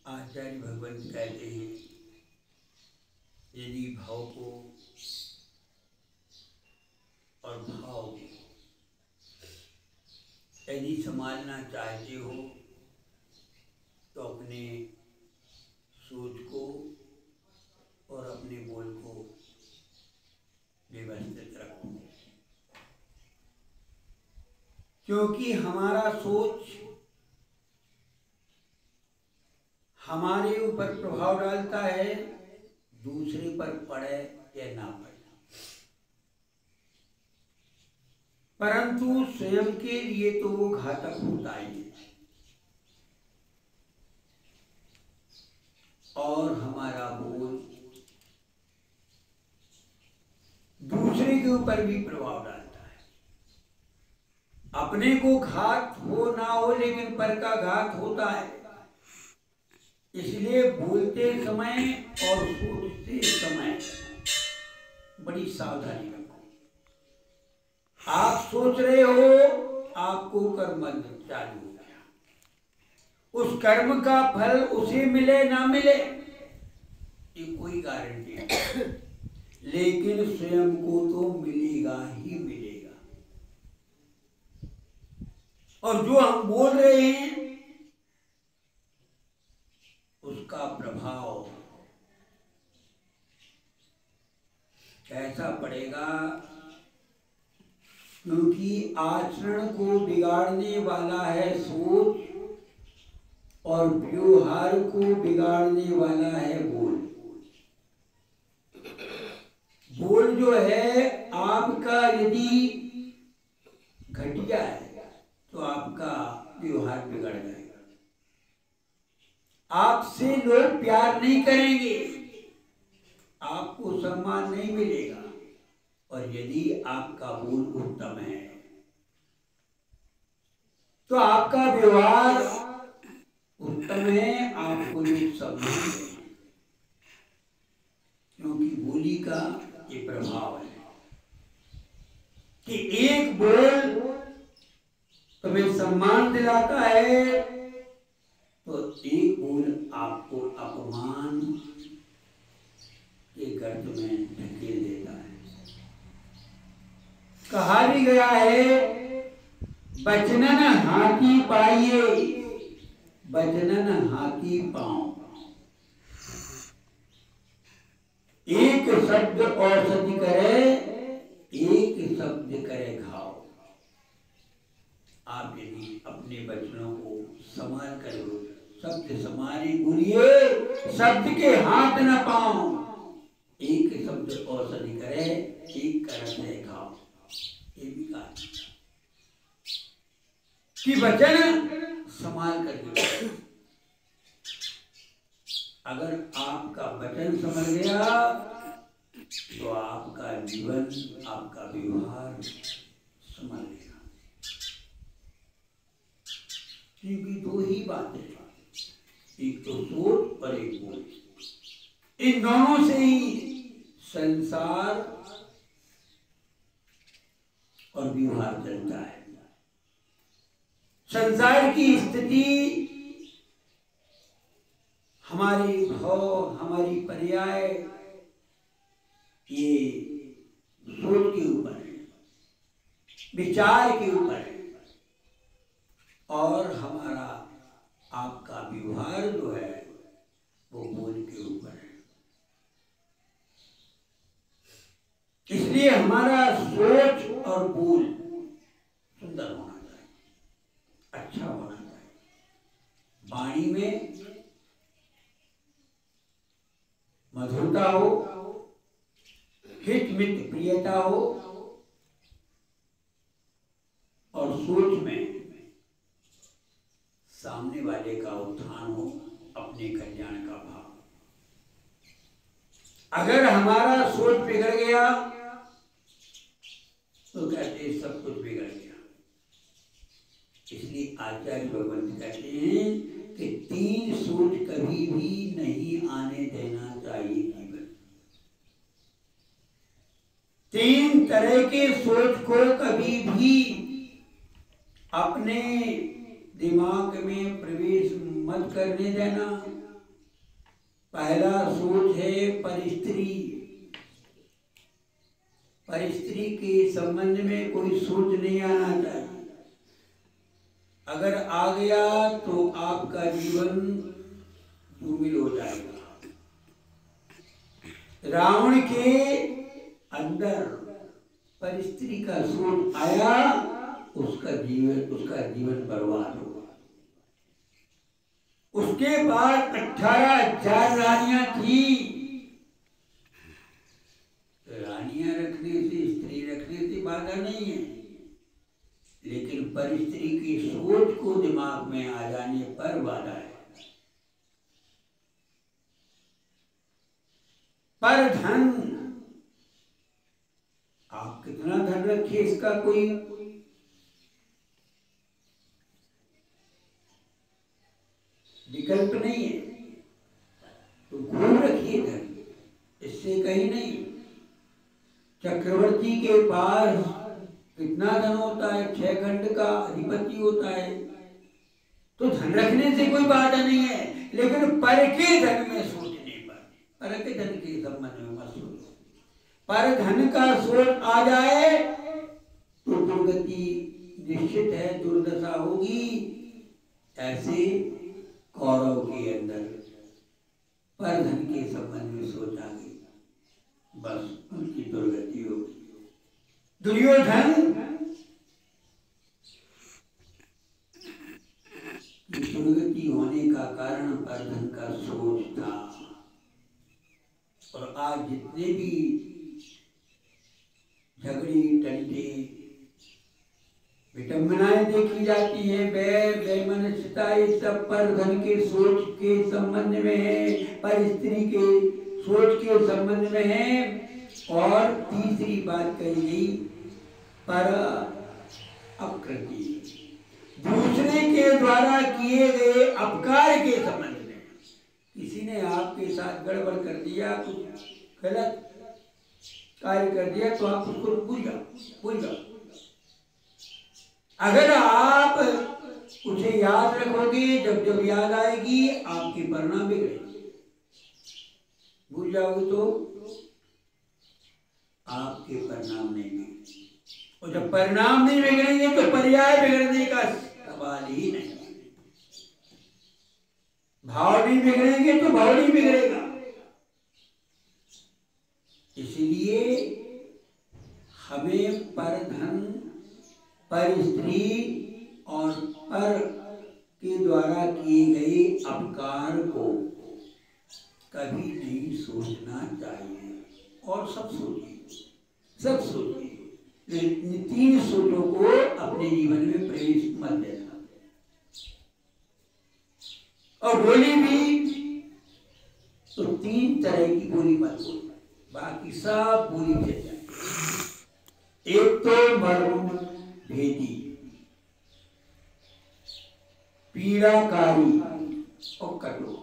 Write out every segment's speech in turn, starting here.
आचार्य भगवान कहते हैं यदि भाव को और भाव को यदि संभालना चाहते हो तो अपने सोच को और अपने बोल को व्यवस्थित रखो, क्योंकि हमारा सोच हमारे ऊपर प्रभाव डालता है, दूसरे पर पड़े या ना पड़े, परंतु स्वयं के लिए तो वो घातक होता ही है। और हमारा बोल दूसरे के ऊपर भी प्रभाव डालता है। अपने को घात हो ना हो, लेकिन पर का घात होता है। इसलिए बोलते समय और सोचते समय बड़ी सावधानी रखो। आप सोच रहे हो, आपको कर्म चालू हो गया, उस कर्म का फल उसे मिले ना मिले ये कोई गारंटी नहीं, लेकिन स्वयं को तो मिलेगा ही मिलेगा। और जो हम बोल रहे हैं उसका प्रभाव कैसा पड़ेगा, क्योंकि आचरण को बिगाड़ने वाला है सोच और व्यवहार को बिगाड़ने वाला है बोल। बोल जो है आपका यदि घटिया है तो आपका व्यवहार बिगड़ जाएगा, आपसे लोग प्यार नहीं करेंगे, आपको सम्मान नहीं मिलेगा। और यदि आपका बोल उत्तम है तो आपका व्यवहार उत्तम है, आपको लोग सम्मान देंगे, क्योंकि बोली का ये प्रभाव है कि एक बोल तुम्हें सम्मान दिलाता है तो एक बोल आपको अपमान के गर्त में धकेल देता है। कहा भी गया है, बचनन हाथी पाइए बचनन हाथी पांव। एक शब्द औषधि करे, एक शब्द करे घाव। आप यदि अपने बचनों को संभाल कर शब्द समारे बोलिए, शब्द के हाथ न पाओ, एक शब्द औषधि करे, एक करत है घाव। ये भी कहा कि वचन संभाल करके, अगर आपका वचन संभल गया तो आपका जीवन, आपका व्यवहार संभल गया। क्योंकि दो ही बातें, एक तो सोच और एक बोल, इन दोनों से ही संसार और व्यवहार चलता है। संसार की स्थिति हमारी भाव, हमारी पर्याय ये सोच के ऊपर है, विचार के ऊपर है, और हमारा आपका व्यवहार जो है वो बोल के ऊपर है। इसलिए हमारा सोच और बोल सुंदर होना चाहिए, अच्छा होना चाहिए। वाणी में मधुरता हो, हित मित प्रियता हो, और सोच में सामने वाले का उत्थान हो, अपने कल्याण का भाव। अगर हमारा सोच बिगड़ गया तो कहते सब कुछ बिगड़ गया। इसलिए आचार्य भगवान कहते हैं कि तीन सोच कभी भी नहीं आने देना चाहिए जीवन। तीन तरह के सोच को कभी भी अपने दिमाग में प्रवेश मत करने देना। पहला सोच है परस्त्री। परस्त्री के संबंध में कोई सोच नहीं आना चाहिए। अगर आ गया तो आपका जीवन धूमिल हो जाएगा। रावण के अंदर परस्त्री का सोच आया, उसका जीवन बर्बाद हो। उसके बाद 18,000 रानियां थी। रानियां रखने से, स्त्री रखने से बाधा नहीं है, लेकिन परस्त्री की सोच को दिमाग में आ जाने पर बाधा है। पर धन, आप कितना धन रखिए इसका कोई विकल्प नहीं है। तो खूब रखिए धन, इससे कहीं नहीं। चक्रवर्ती के पास कितना धन होता है? 6 खंड का अधिपति होता है। तो धन रखने से कोई बाधा नहीं है, लेकिन पर के धन में सोचने पर, पर के धन के संबंध में मत सोचो। पर धन का सोच आ जाए तो दुर्गति निश्चित है, दुर्दशा होगी। ऐसे कौरव के अंदर पर धन के संबंध में सोच आ गई, बस उनकी दुर्गति होगी। दुर्योधन की दुर्गति होने का कारण पर धन का सोच था। और आज जितने भी झगड़े टंटे विडंबनाएं देखी जाती है, वैमनस्यता, ये सब पर धन के सोच के संबंध में है, पर स्त्री के सोच के संबंध में है। और तीसरी बात कही गई पर अपकृति, दूसरे के द्वारा किए गए अपकार के संबंध में। किसी ने आपके साथ गड़बड़ कर दिया, कुछ गलत कार्य कर दिया, तो आप उसको भूल जाओ। अगर आप उसे याद रखोगे, जब जब याद आएगी आपके परिणाम बिगड़ेंगे। भूल जाओगे तो आपके परिणाम नहीं बिगड़ेंगे, और जब परिणाम नहीं बिगड़ेंगे तो पर्याय बिगड़ने का सवाल ही नहीं। भाव नहीं बिगड़ेंगे तो भाव नहीं बिगड़ेगा। इसलिए हमें पर धन, पर स्त्री और पर के द्वारा किए गए अपकार को कभी नहीं सोचना चाहिए। और सब सोचिए, इन 3 सोचों को अपने जीवन में प्रवेश मत देना। और बोली भी तो 3 तरह की बोली मत बोलना, बाकी सब बोली चल जाए। एक तो मर्म भेदी, पीड़ाकारी और कटु,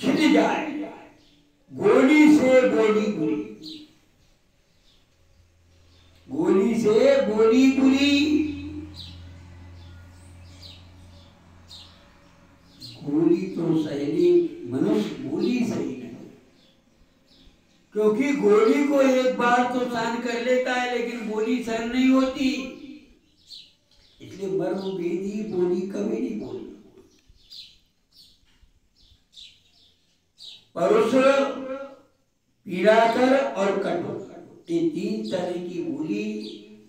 छिद जाए, गोली से बोली बुरी, गोली से बोली बुरी। गोली तो सही, मनुष्य बोली सही नहीं, क्योंकि गोली को एक बार तो सहन कर लेता है, लेकिन बोली सहन नहीं होती। इसलिए मर्म भेदी बोली कभी नहीं बोलनी। परुष, पीड़ाकर और कटु, ये 3 तरह की बोली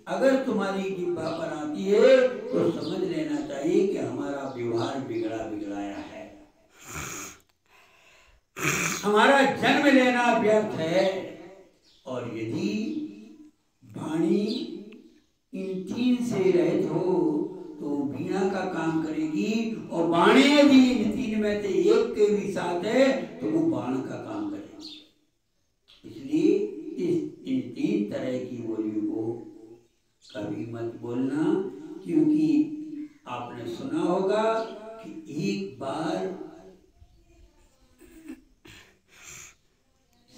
अगर तुम्हारी जिह्वा पर आती है तो समझ लेना चाहिए कि हमारा व्यवहार बिगड़ाया है, हमारा जन्म लेना व्यर्थ है। और यदि वाणी इन 3 से रहित हो तो वीणा का काम करेगी, और वाणी यदि इन 3 में से एक के भी साथ है तो वो बाण का काम करेगी। इसलिए इन 3 तरह की बोलियों को कभी मत बोलना, क्योंकि आपने सुना होगा कि एक बार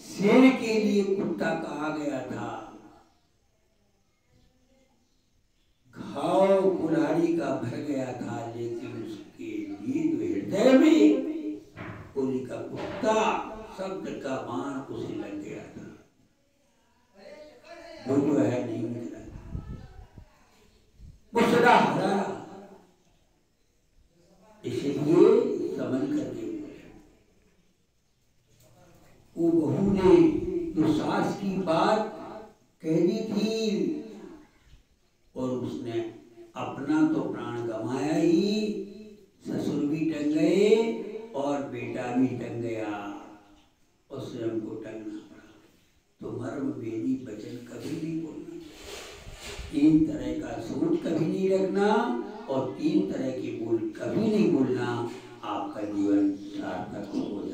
शेर के लिए कुत्ता कहा गया था। घाव कुल्हाड़ी का भर गया था, लेकिन उसके लिए से लग गया था, वो जो है नहीं निकला, वो सदा हरा रहा। इसलिए समझ करके वो बहू ने जो सास की बात कह दी थी और उसने अपना तो प्राण गंवाया ही, ससुर भी टंग गए और बेटा भी टंग गया और स्वयं को टंगना पड़ा। तो मर्म वेदी वचन कभी नहीं बोलना, 3 तरह का सोच कभी नहीं रखना और 3 तरह के बोल कभी नहीं बोलना, आपका जीवन सार्थक हो जाए।